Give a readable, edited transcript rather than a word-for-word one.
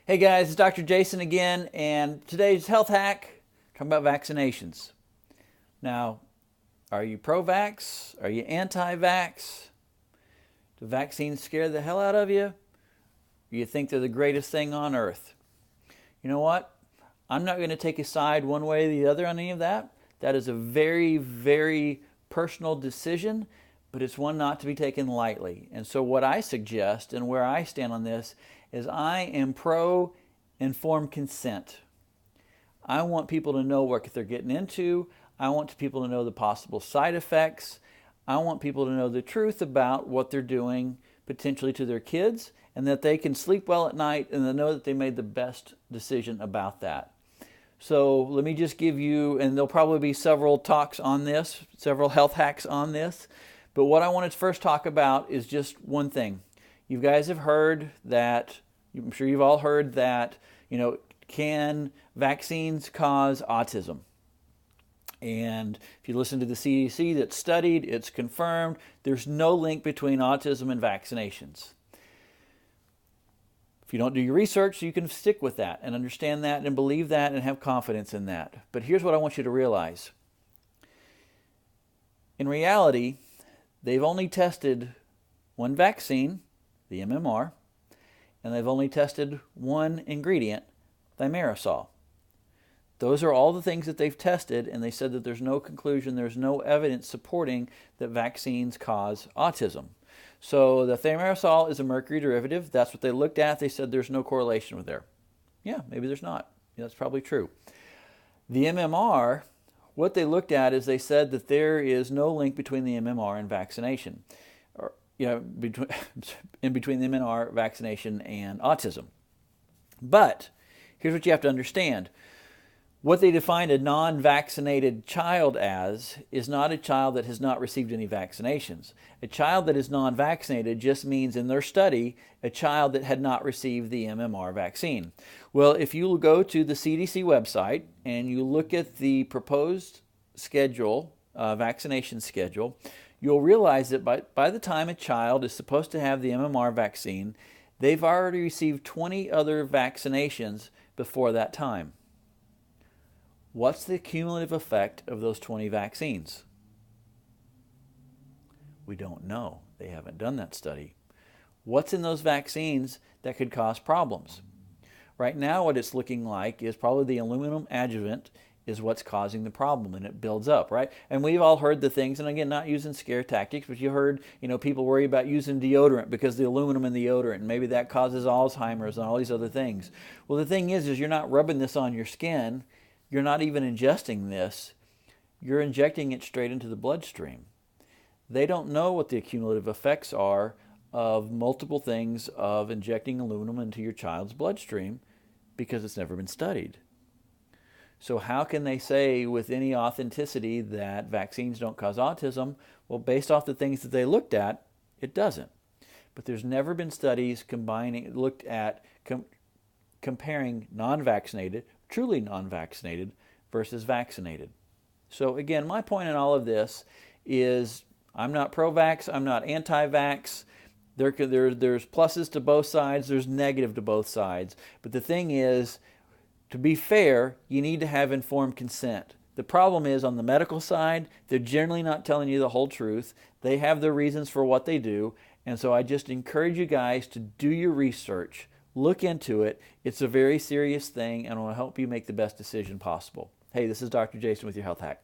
Hey guys, it's Dr. Jason again, and today's health hack, talking about vaccinations. Now, are you pro-vax? Are you anti-vax? Do vaccines scare the hell out of you? Or you think they're the greatest thing on earth? You know what? I'm not going to take a side one way or the other on any of that. That is a very, very personal decision, but it's one not to be taken lightly. And so what I suggest and where I stand on this is I am pro informed consent. I want people to know what they're getting into. I want people to know the possible side effects. I want people to know the truth about what they're doing potentially to their kids, and that they can sleep well at night and they know that they made the best decision about that. So let me just give you, and there'll probably be several talks on this, several health hacks on this, but what I want to first talk about is just one thing. You guys have heard that, I'm sure you've all heard that, can vaccines cause autism? And if you listen to the CDC that's studied, it's confirmed, there's no link between autism and vaccinations. If you don't do your research, you can stick with that and understand that and believe that and have confidence in that. But here's what I want you to realize. In reality, they've only tested one vaccine, the MMR, and they've only tested one ingredient, thimerosal. Those are all the things that they've tested, and they said that there's no conclusion, there's no evidence supporting that vaccines cause autism. So the thimerosal is a mercury derivative. That's what they looked at. They said there's no correlation with there. Yeah, maybe there's not. Yeah, that's probably true. The MMR, what they looked at is they said that there is no link between the MMR and vaccination, or between the MMR vaccination and autism. But here's what you have to understand. What they defined a non-vaccinated child as is not a child that has not received any vaccinations. A child that is non-vaccinated just means, in their study, a child that had not received the MMR vaccine. Well, if you go to the CDC website and you look at the proposed schedule, vaccination schedule, you'll realize that by the time a child is supposed to have the MMR vaccine, they've already received 20 other vaccinations before that time. What's the cumulative effect of those 20 vaccines? We don't know. They haven't done that study. What's in those vaccines that could cause problems? Right now, what it's looking like is probably the aluminum adjuvant is what's causing the problem, and it builds up, right? And we've all heard the things, and again, not using scare tactics, but you heard, people worry about using deodorant because the aluminum in the deodorant, and maybe that causes Alzheimer's and all these other things. Well, the thing is you're not rubbing this on your skin. You're not even ingesting this. You're injecting it straight into the bloodstream. They don't know what the cumulative effects are of multiple things of injecting aluminum into your child's bloodstream because it's never been studied. So how can they say with any authenticity that vaccines don't cause autism? Well, based off the things that they looked at, it doesn't. But there's never been studies looked at comparing non-vaccinated, truly non-vaccinated, versus vaccinated. So again, my point in all of this is I'm not pro-vax, I'm not anti-vax. There's pluses to both sides, there's negative to both sides. But the thing is, to be fair, you need to have informed consent. The problem is on the medical side, they're generally not telling you the whole truth. They have their reasons for what they do. And so I just encourage you guys to do your research. Look into it. It's a very serious thing, and it will help you make the best decision possible. Hey, this is Dr. Jason with your Health Hack.